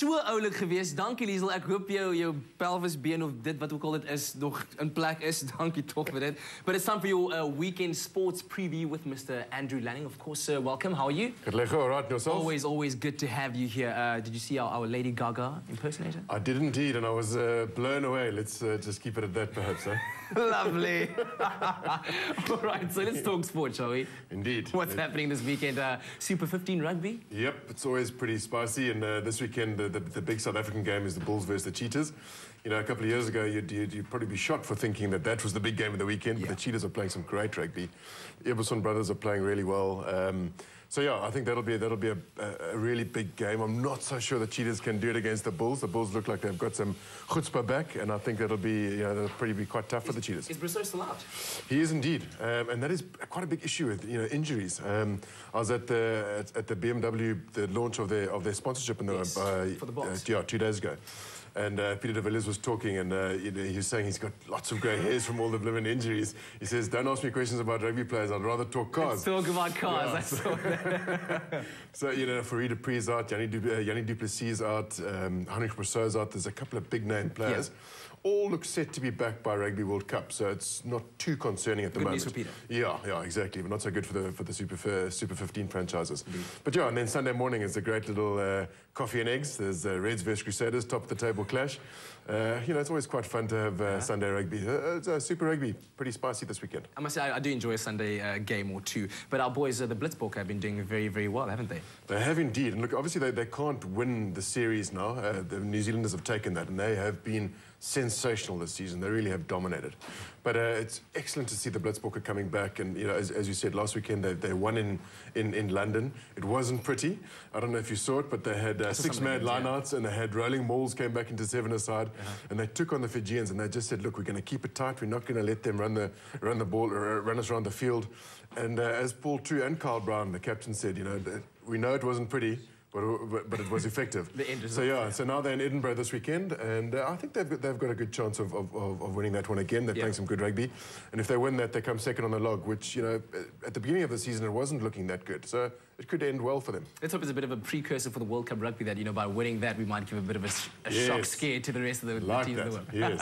So oulik geweest. Dankie Liesel. Ek hoop jou pelvisbeen of dit wat ook al dit is nog in plek is. Dankie tog vir dit. But it's time for your weekend sports preview with Mr. Andrew Lanning. Of course, sir, welcome. How are you? Good, Lego. All right, yourself? Always good to have you here. Did you see our Lady Gaga impersonator? I did indeed, and I was blown away. Let's just keep it at that, perhaps, eh? Lovely. All right, so let's talk sports, shall we? Indeed. What's happening this weekend? Super 15 rugby? Yep, it's always pretty spicy, and this weekend the big South African game is the Bulls versus the Cheetahs. You know, a couple of years ago, you'd probably be shocked for thinking that was the big game of the weekend, but the Cheetahs are playing some great rugby. The Eberson brothers are playing really well. So yeah, I think that'll be a really big game. I'm not so sure the Cheetahs can do it against the Bulls. The Bulls look like they've got some chutzpah back, and I think that'll probably be quite tough for the Cheetahs. Is Brousseau still out? He is indeed, and that is quite a big issue with injuries. I was at the BMW, the launch of their sponsorship for the box. 2 days ago. And Peter de Villiers was talking, and he was saying he's got lots of grey hairs from all the blooming injuries. He says, don't ask me questions about rugby players, I'd rather talk cars. Let's talk about cars, Yeah, I saw that. So, Farid Dupree's out, Yannick Duplessis out, Heinrich Brousseau's out. There's a couple of big-name players. Yeah. All look set to be back by Rugby World Cup, so it's not too concerning at the moment. Good news for Peter. Yeah, exactly, but not so good for the Super 15 franchises. But yeah, and then Sunday morning is a great little coffee and eggs. There's Reds vs Crusaders, top of the table clash. It's always quite fun to have Sunday rugby. Super Rugby, pretty spicy this weekend. I must say, I do enjoy a Sunday game or two, but our boys, the Blitzbokke, have been doing very, very well, haven't they? They have indeed, and look, obviously they can't win the series now. The New Zealanders have taken that, and they have been sensational this season. They really have dominated. But it's excellent to see the Blitzbokke coming back, and as you said, last weekend they won in London. It wasn't pretty. I don't know if you saw it, but they had 6-man lineouts, and they had rolling mauls, came back into 7-a-side, and they took on the Fijians, and they just said, look, we're going to keep it tight. We're not going to let them run the ball, run us around the field. And as Paul True and Carl Brown, the captain, said, we know it wasn't pretty, but it was effective. So now they're in Edinburgh this weekend, and I think they've got a good chance of winning that one again. They're playing some good rugby, and if they win that, they come second on the log, which at the beginning of the season it wasn't looking that good. So it could end well for them. Let's hope it's a bit of a precursor for the World Cup rugby that by winning that we might give a bit of a shock scare to the rest of the teams in the world. Yes.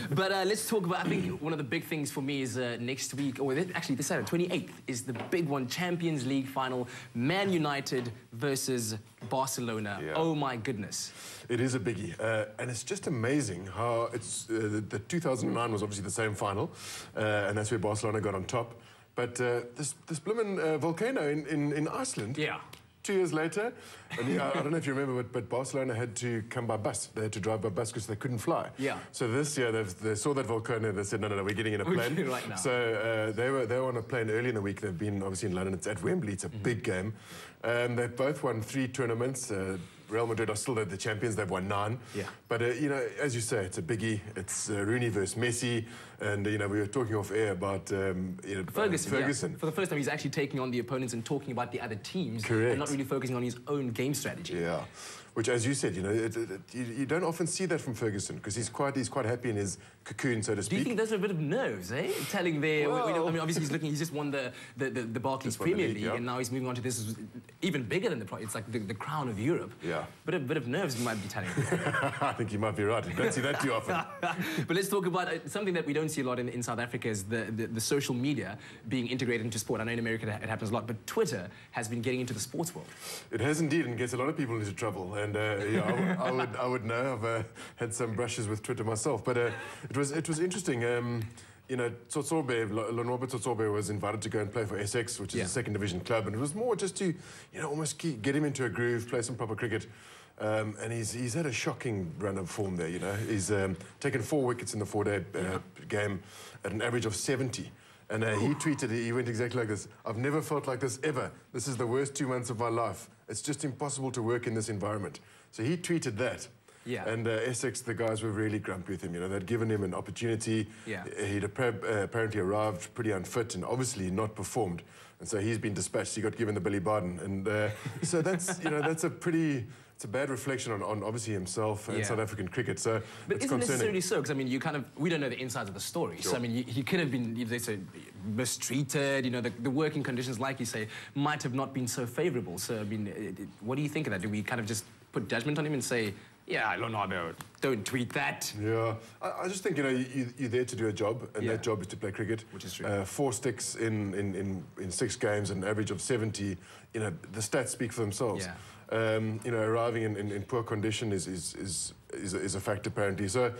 But let's talk about. I think one of the big things for me is next week, or actually this Saturday, 28th, is the big one: Champions League final, Man United versus Barcelona. Yeah. Oh my goodness. It is a biggie, and it's just amazing how it's the 2009 was obviously the same final, and that's where Barcelona got on top. But this bloomin' volcano in Iceland. Yeah. 2 years later, and I don't know if you remember, but Barcelona had to come by bus. They had to drive by bus because they couldn't fly. Yeah. So this year they saw that volcano. They said, no, we're getting in a plane. Right now. So they were on a plane early in the week. They've been obviously in London. It's at Wembley. It's a big game. They've both won 3 tournaments. Real Madrid are still the champions. They've won 9. Yeah. But, as you say, it's a biggie. It's Rooney versus Messi. And, we were talking off air about Ferguson. Yeah. For the first time, he's actually taking on the opponents and talking about the other teams. Correct. And not really focusing on his own game strategy. Yeah. Which, as you said, you don't often see that from Ferguson because he's quite happy in his cocoon, so to speak. Do you think those are a bit of nerves, eh? Telling their... Well, I mean, obviously he's just won the Barclays Premier League, and now he's moving on to this even bigger than it's like the crown of Europe. Yeah. But a bit of nerves you might be telling him. I think you might be right. You don't see that too often. But let's talk about something that we don't see a lot in South Africa is the social media being integrated into sport. I know in America it happens a lot, but Twitter has been getting into the sports world. It has indeed, and gets a lot of people into trouble. And I would know. I've had some brushes with Twitter myself, but it was interesting. Lonwabo Tsotsobe was invited to go and play for SX, which is a second division club, and it was more just to almost get him into a groove, play some proper cricket. And he's had a shocking run of form there. He's taken 4 wickets in the 4-day game at an average of 70. And he tweeted, he went exactly like this: "I've never felt like this ever. This is the worst 2 months of my life. It's just impossible to work in this environment." So he tweeted that. Yeah. And Essex, the guys were really grumpy with him. They'd given him an opportunity. Yeah. He'd apparently arrived pretty unfit and obviously not performed. And so he's been dispatched. He got given the Billy Barden. And so that's, that's a pretty... It's a bad reflection on obviously himself and South African cricket. So but it's isn't concerning. Necessarily so? Because I mean, we don't know the insides of the story. Sure. So I mean, he could have been, they say, mistreated. The working conditions, like you say, might have not been so favourable. So I mean, what do you think of that? Do we kind of just put judgment on him and say, yeah, Leonardo, don't tweet that. Yeah, I just think, you know, you're there to do a job, and that job is to play cricket. Which is true. 4 sticks in 6 games, an average of 70. You know, the stats speak for themselves. Yeah. You know, arriving in poor condition is a fact, apparently. So,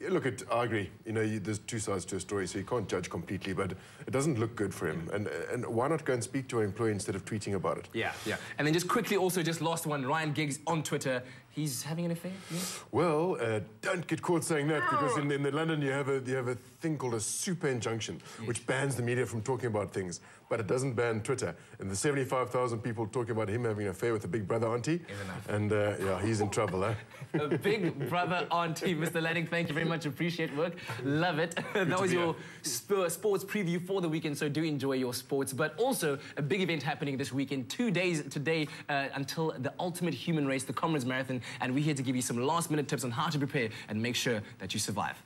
look, I agree. You know, there's 2 sides to a story, so you can't judge completely, but it doesn't look good for him. And why not go and speak to an employee instead of tweeting about it? Yeah, yeah. And then just quickly, also just last one, Ryan Giggs on Twitter. He's having an affair? Yeah? Well, don't get caught saying that, because in London you have a thing called a super injunction, which bans the media from talking about things, but it doesn't ban Twitter. And the 75,000 people talking about him having an affair with a big brother auntie, and yeah, he's in trouble, eh? A big brother auntie, Mr. Lanning. Thank you very much. Appreciate work. Love it. That was your sports preview for the weekend, so do enjoy your sports. But also a big event happening this weekend. 2 days today until the ultimate human race, the Comrades Marathon, and we're here to give you some last-minute tips on how to prepare and make sure that you survive.